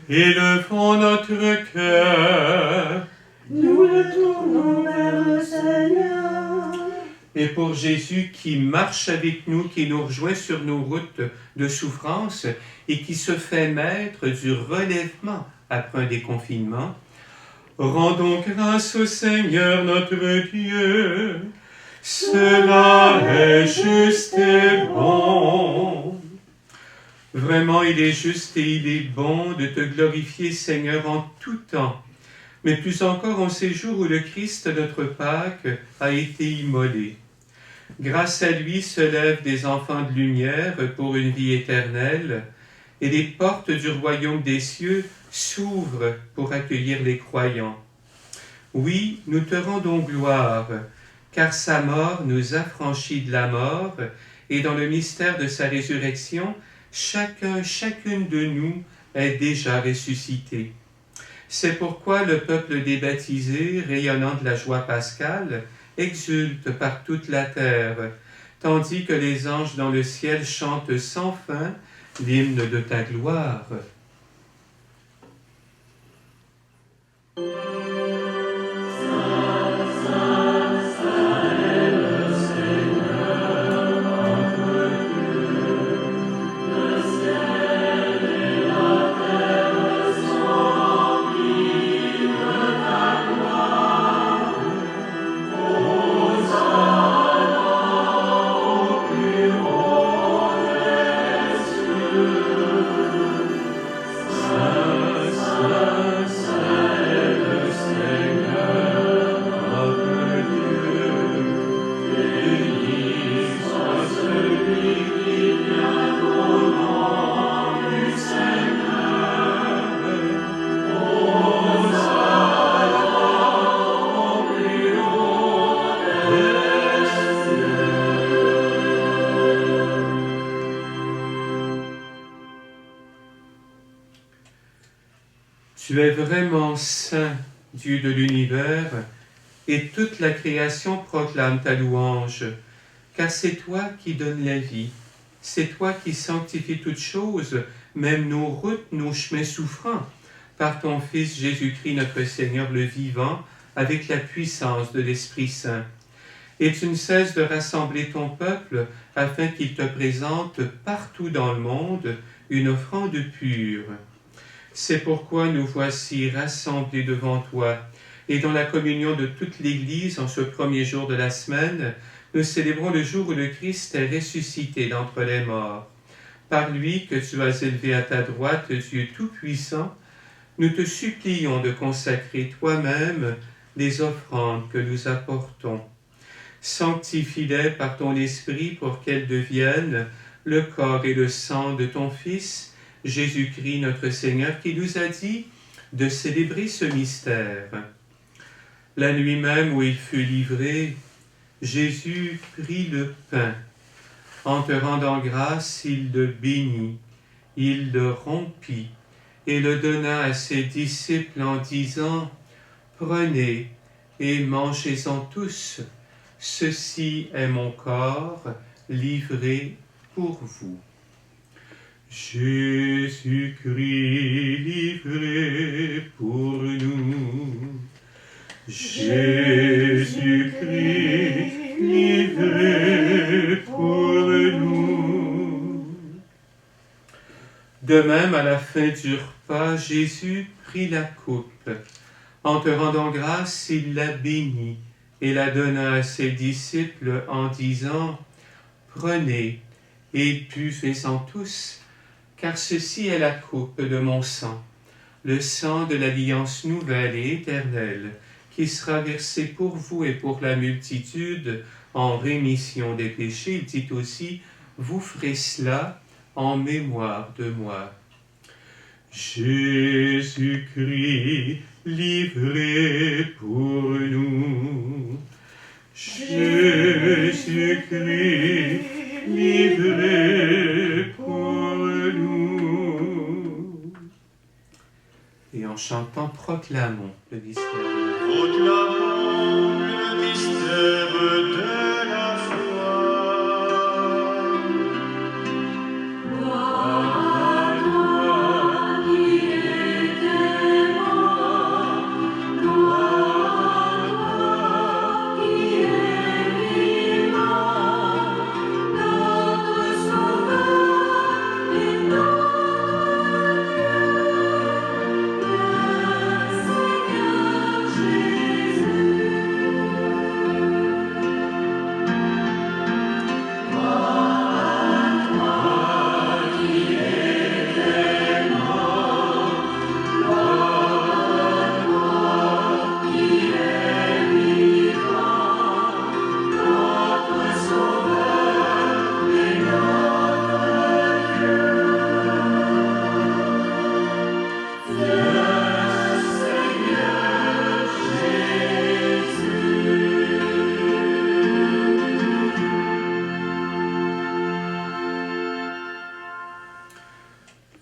Élevons notre cœur. nous le tournons vers le Seigneur. Et pour Jésus qui marche avec nous, qui nous rejoint sur nos routes de souffrance et qui se fait maître du relèvement après un déconfinement, rendons grâce au Seigneur notre Dieu. Cela est juste et bon. Vraiment, il est juste et il est bon de te glorifier, Seigneur, en tout temps, mais plus encore en ces jours où le Christ, notre Pâque, a été immolé. Grâce à lui se lèvent des enfants de lumière pour une vie éternelle, et les portes du royaume des cieux s'ouvrent pour accueillir les croyants. Oui, nous te rendons gloire, car sa mort nous affranchit de la mort, et dans le mystère de sa résurrection, chacune de nous est déjà ressuscité. C'est pourquoi le peuple des baptisés, rayonnant de la joie pascale, exulte par toute la terre, tandis que les anges dans le ciel chantent sans fin l'hymne de ta gloire. Tu es vraiment saint, Dieu de l'univers, et toute la création proclame ta louange. Car c'est toi qui donnes la vie, c'est toi qui sanctifies toutes choses, même nos routes, nos chemins souffrants, par ton Fils Jésus-Christ notre Seigneur le vivant, avec la puissance de l'Esprit Saint. Et tu ne cesses de rassembler ton peuple afin qu'il te présente partout dans le monde une offrande pure. C'est pourquoi nous voici rassemblés devant toi, et dans la communion de toute l'Église en ce premier jour de la semaine, nous célébrons le jour où le Christ est ressuscité d'entre les morts. Par lui que tu as élevé à ta droite, Dieu Tout-Puissant, nous te supplions de consacrer toi-même les offrandes que nous apportons. Sanctifie-les par ton Esprit pour qu'elles deviennent le corps et le sang de ton Fils, Jésus-Christ notre Seigneur, qui nous a dit de célébrer ce mystère. La nuit même où il fut livré, Jésus prit le pain. En te rendant grâce, il le bénit, il le rompit et le donna à ses disciples en disant « Prenez et mangez-en tous, ceci est mon corps livré pour vous. » Jésus-Christ livré pour nous. Jésus-Christ livré pour nous. De même, à la fin du repas, Jésus prit la coupe. En te rendant grâce, il la bénit et la donna à ses disciples en disant « Prenez et buvez-en tous, car ceci est la coupe de mon sang, le sang de l'alliance nouvelle et éternelle, qui sera versé pour vous et pour la multitude en rémission des péchés. » Il dit aussi « Vous ferez cela en mémoire de moi. » Jésus-Christ livré pour nous. Jésus-Christ livré pour nous. Et en chantant, proclamons le mystère. Proclamons le mystère de la foi. Gloire à toi qui étais mort, gloire à toi qui es vivant, notre Sauveur et notre Dieu, le Seigneur Jésus.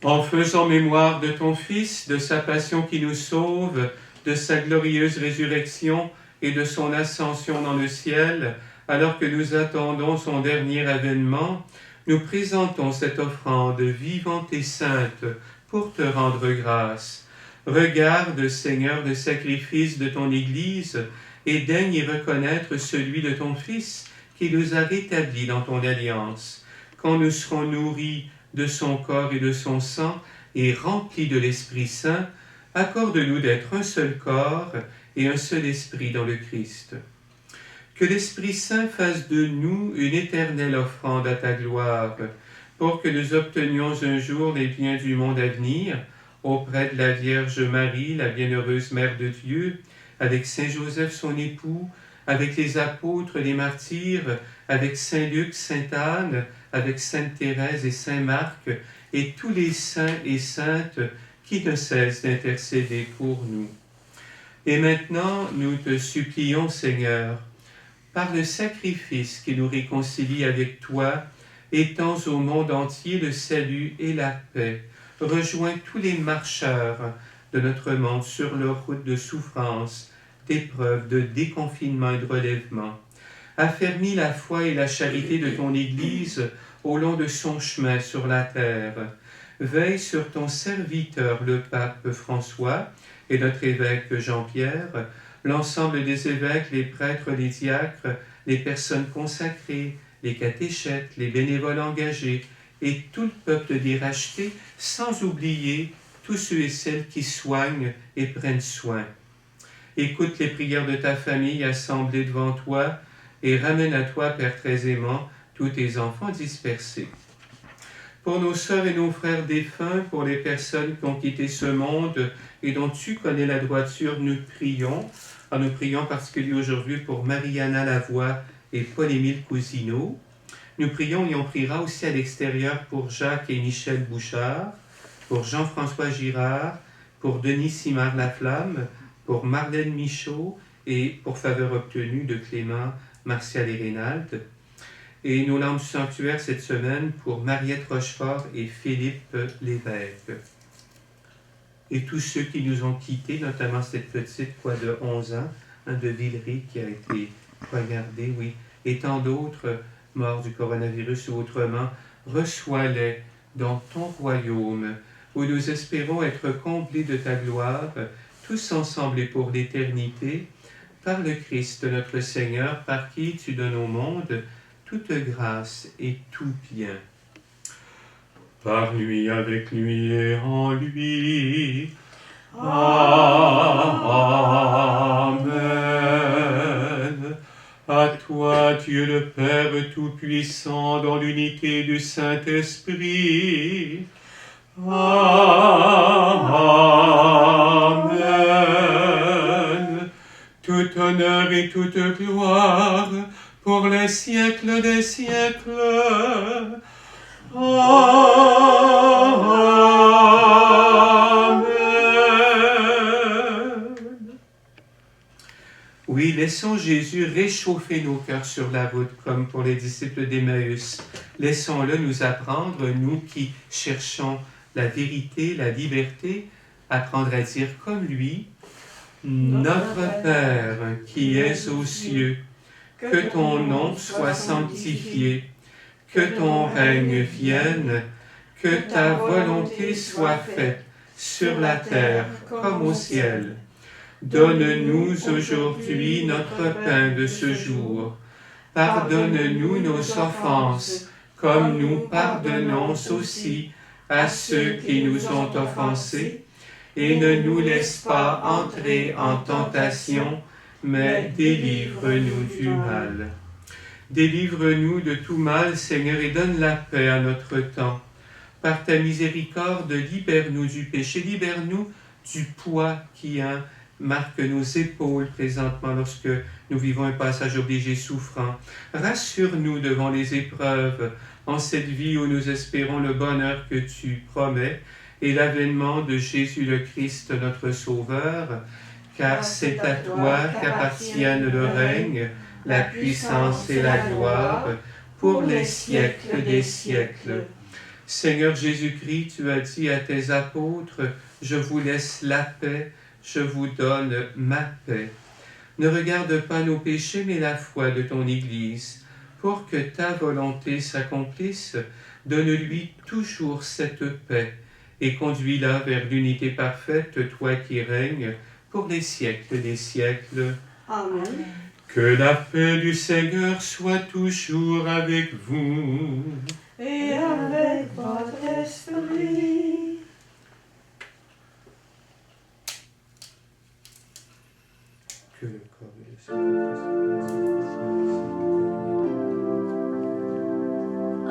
En faisant mémoire de ton Fils, de sa passion qui nous sauve, de sa glorieuse résurrection et de son ascension dans le ciel, alors que nous attendons son dernier avènement, nous présentons cette offrande vivante et sainte pour te rendre grâce. Regarde, Seigneur, le sacrifice de ton Église et daigne y reconnaître celui de ton Fils qui nous a rétablis dans ton alliance. Quand nous serons nourris de son corps et de son sang, et remplis de l'Esprit Saint, accorde-nous d'être un seul corps et un seul esprit dans le Christ. Que l'Esprit Saint fasse de nous une éternelle offrande à ta gloire, pour que nous obtenions un jour les biens du monde à venir, auprès de la Vierge Marie, la bienheureuse Mère de Dieu, avec Saint Joseph son époux, avec les apôtres, les martyrs, avec Saint Luc, Sainte Anne, avec Sainte Thérèse et Saint Marc, et tous les saints et saintes qui ne cessent d'intercéder pour nous. Et maintenant, nous te supplions, Seigneur, par le sacrifice qui nous réconcilie avec toi, étends au monde entier le salut et la paix. Rejoins tous les marcheurs de notre monde sur leur route de souffrance, d'épreuves, de déconfinement et de relèvement. Affermis la foi et la charité de ton Église au long de son chemin sur la terre. Veille sur ton serviteur, le pape François, et notre évêque Jean-Pierre, l'ensemble des évêques, les prêtres, les diacres, les personnes consacrées, les catéchètes, les bénévoles engagés, et tout le peuple des rachetés, sans oublier tous ceux et celles qui soignent et prennent soin. Écoute les prières de ta famille assemblée devant toi, et ramène à toi, Père très aimant, tous tes enfants dispersés. Pour nos sœurs et nos frères défunts, pour les personnes qui ont quitté ce monde et dont tu connais la droiture, nous prions. Nous prions en particulier aujourd'hui pour Mariana Lavoie et Paul-Émile Cousineau. Nous prions et on priera aussi à l'extérieur pour Jacques et Michel Bouchard, pour Jean-François Girard, pour Denis Simard-Laflamme, pour Marlène Michaud et pour faveur obtenue de Clément Martial et Reynald. Et nos lampes du sanctuaire cette semaine pour Mariette Rochefort et Philippe Lévesque. Et tous ceux qui nous ont quittés, notamment cette petite de 11 ans, de Villeray qui a été poignardée, oui, et tant d'autres morts du coronavirus ou autrement, reçois-les dans ton royaume, où nous espérons être comblés de ta gloire, tous ensemble et pour l'éternité, par le Christ notre Seigneur, par qui tu donnes au monde toute grâce et tout bien. Par lui, avec lui et en lui. Amen. À toi, Dieu le Père Tout-Puissant, dans l'unité du Saint-Esprit. Amen. Tout honneur et toute gloire pour les siècles des siècles. Amen. Oui, laissons Jésus réchauffer nos cœurs sur la route, comme pour les disciples d'Emmaüs. Laissons-le nous apprendre, nous qui cherchons la vérité, la liberté, apprendre à dire comme lui, Notre Père qui es aux cieux, que ton nom soit sanctifié, que ton règne vienne, que ta volonté soit faite sur la terre comme au ciel. Donne-nous aujourd'hui notre pain de ce jour. Pardonne-nous nos offenses, comme nous pardonnons aussi à ceux qui nous ont offensés. Et ne nous laisse pas entrer en tentation, mais délivre-nous du mal. Délivre-nous de tout mal, Seigneur, et donne la paix à notre temps. Par ta miséricorde, libère-nous du péché, libère-nous du poids qui marque nos épaules présentement lorsque nous vivons un passage obligé souffrant. Rassure-nous devant les épreuves, en cette vie où nous espérons le bonheur que tu promets et l'avènement de Jésus le Christ, notre Sauveur, car c'est à toi qu'appartiennent le règne, la puissance et la gloire, pour les siècles des siècles. Seigneur Jésus-Christ, tu as dit à tes apôtres, « Je vous laisse la paix, je vous donne ma paix. » Ne regarde pas nos péchés, mais la foi de ton Église. Pour que ta volonté s'accomplisse, donne-lui toujours cette paix et conduis-la vers l'unité parfaite, toi qui règnes pour les siècles des siècles. Amen. Que la paix du Seigneur soit toujours avec vous. Et avec votre esprit. Que le corps et le Saint-Esprit.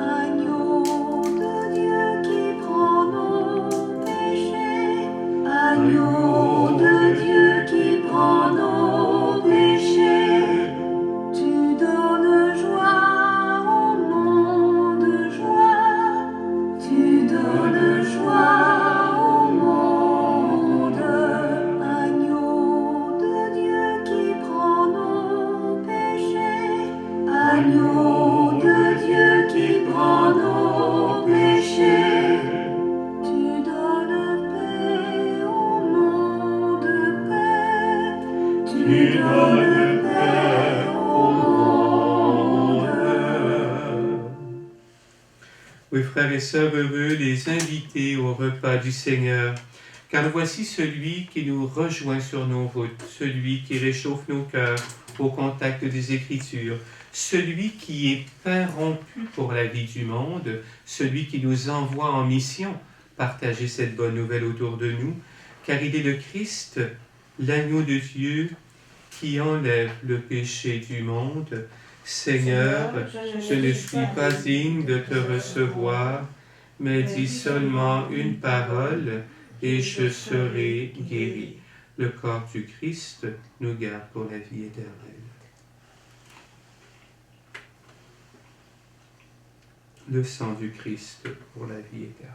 Agneau de Dieu qui prend nos péchés, agneau de Dieu qui prend nos péchés, tu donnes joie au monde, joie, tu donnes joie au monde. Agneau de Dieu qui prend nos péchés, agneau de Dieu qui prend nos péchés, tu donnes paix au monde, paix, tu Oui, frères et sœurs, heureux les invités au repas du Seigneur, car voici celui qui nous rejoint sur nos routes, celui qui réchauffe nos cœurs au contact des Écritures, celui qui est pain rompu pour la vie du monde, celui qui nous envoie en mission partager cette bonne nouvelle autour de nous, car il est le Christ, l'agneau de Dieu qui enlève le péché du monde. Seigneur, je ne suis pas digne de te recevoir, mais dis seulement une parole et je serai guéri. Le corps du Christ nous garde pour la vie éternelle. Le sang du Christ pour la vie éternelle.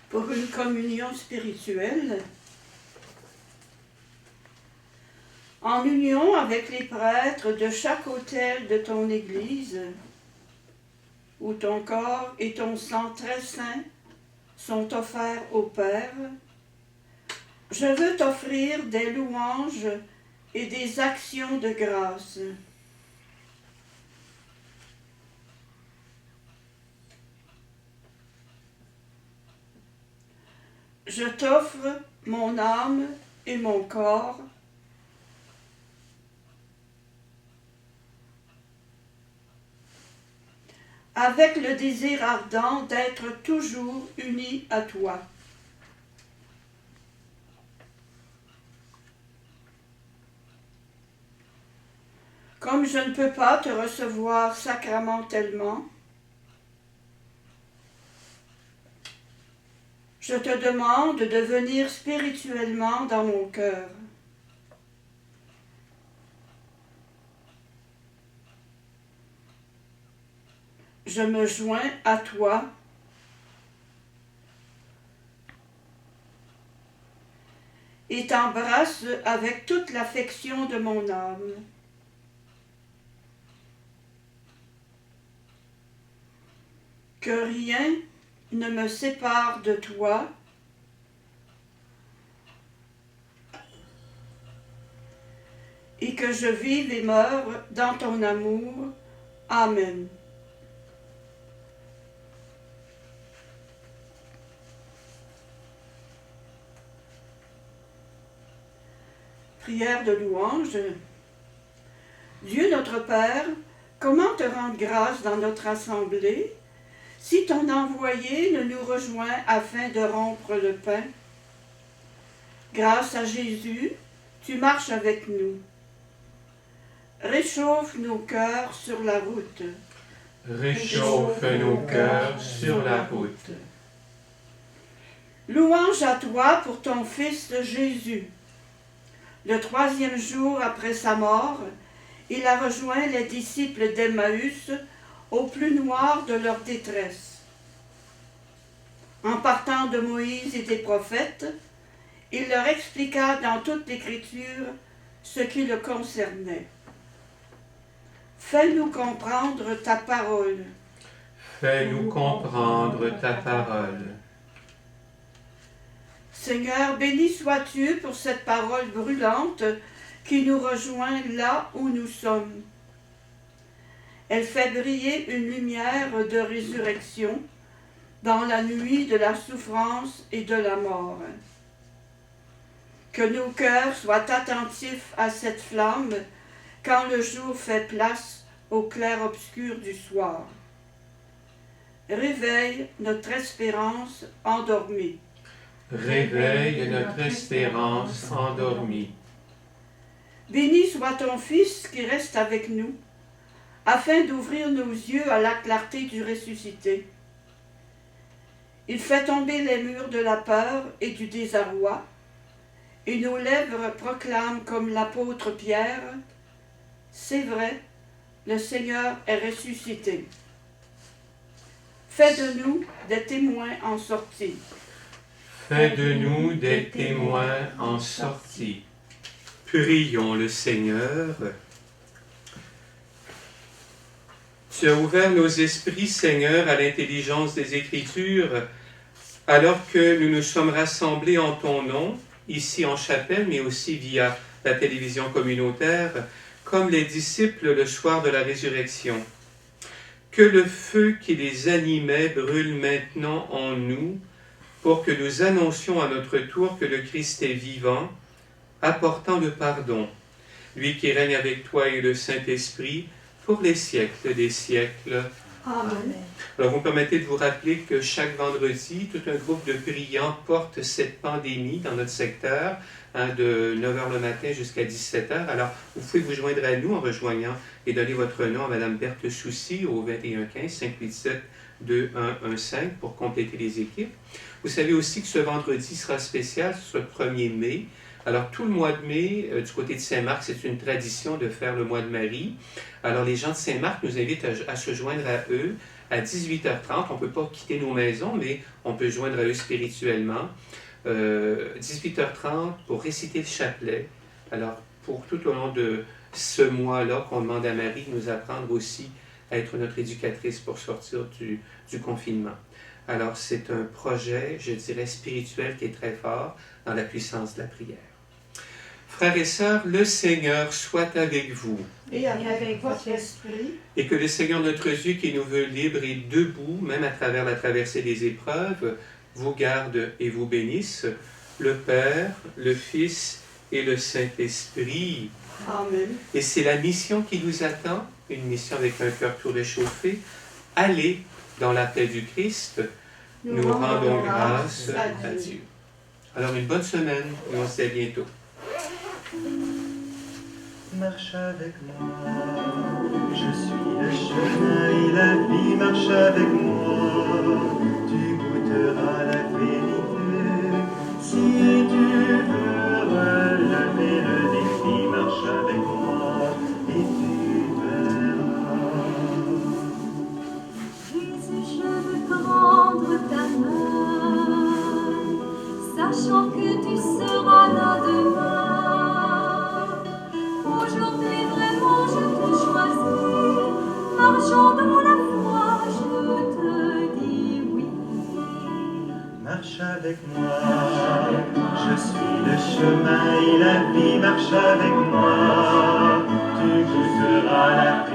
Pour une communion spirituelle, en union avec les prêtres de chaque autel de ton Église, où ton corps et ton sang très saint sont offerts au Père, je veux t'offrir des louanges et des actions de grâce. Je t'offre mon âme et mon corps, avec le désir ardent d'être toujours unis à toi. Comme je ne peux pas te recevoir sacramentellement, je te demande de venir spirituellement dans mon cœur. Je me joins à toi et t'embrasse avec toute l'affection de mon âme. que rien ne me sépare de toi, et que je vive et meure dans ton amour. Amen. Prière de louange. Dieu notre Père, comment te rendre grâce dans notre assemblée, si ton envoyé ne nous rejoint afin de rompre le pain? Grâce à Jésus, tu marches avec nous. Réchauffe nos cœurs sur la route. Réchauffe nos cœurs sur la route. Louange à toi pour ton Fils Jésus. Le 3e jour après sa mort, il a rejoint les disciples d'Emmaüs au plus noir de leur détresse. En partant de Moïse et des prophètes, il leur expliqua dans toute l'Écriture ce qui le concernait. Fais-nous comprendre ta parole. Fais-nous comprendre ta parole. Seigneur, béni sois-tu pour cette parole brûlante qui nous rejoint là où nous sommes. Elle fait briller une lumière de résurrection dans la nuit de la souffrance et de la mort. Que nos cœurs soient attentifs à cette flamme quand le jour fait place au clair-obscur du soir. Réveille notre espérance endormie. Réveille notre espérance endormie. Béni soit ton Fils qui reste avec nous, afin d'ouvrir nos yeux à la clarté du ressuscité. Il fait tomber les murs de la peur et du désarroi, et nos lèvres proclament comme l'apôtre Pierre, « C'est vrai, le Seigneur est ressuscité. » Fais de nous des témoins en sortie. Fais de nous des témoins en sortie. Prions le Seigneur. Tu as ouvert nos esprits, Seigneur, à l'intelligence des Écritures, alors que nous nous sommes rassemblés en ton nom, ici en chapelle, mais aussi via la télévision communautaire, comme les disciples le soir de la résurrection. Que le feu qui les animait brûle maintenant en nous, pour que nous annoncions à notre tour que le Christ est vivant, apportant le pardon, lui qui règne avec toi et le Saint-Esprit, pour les siècles des siècles. Amen. Alors, vous me permettez de vous rappeler que chaque vendredi, tout un groupe de priants porte cette pandémie dans notre secteur, de 9h le matin jusqu'à 17h. Alors, vous pouvez vous joindre à nous en rejoignant et donner votre nom à Mme Berthe Soucy au 2115-587-2115 pour compléter les équipes. Vous savez aussi que ce vendredi sera spécial, ce sera le 1er mai. Alors, tout le mois de mai, du côté de Saint-Marc, c'est une tradition de faire le mois de Marie. Alors, les gens de Saint-Marc nous invitent à se joindre à eux à 18h30. On ne peut pas quitter nos maisons, mais on peut se joindre à eux spirituellement. 18h30 pour réciter le chapelet. Alors, pour tout au long de ce mois-là, qu'on demande à Marie de nous apprendre aussi à être notre éducatrice pour sortir du confinement. Alors, c'est un projet, je dirais, spirituel qui est très fort dans la puissance de la prière. Frères et sœurs, le Seigneur soit avec vous. Et avec votre esprit. Et que le Seigneur notre Dieu, qui nous veut libres et debout, même à travers la traversée des épreuves, vous garde et vous bénisse, le Père, le Fils et le Saint-Esprit. Amen. Et c'est la mission qui nous attend, une mission avec un cœur tout réchauffé. Allez dans la paix du Christ. Nous rendons grâce à Dieu. Alors, une bonne semaine et on se dit à bientôt. Marche avec moi, je suis le chemin et la vie, marche avec moi, tu goûteras la vérité. Si tu veux relever le défi, marche avec moi et tu verras. Jésus, je veux prendre ta main, sachant que tu seras là demain. Aujourd'hui vraiment je te choisis, marchant dans la foi, je te dis. Je suis le chemin et la vie, marche avec moi. Tu goûteras la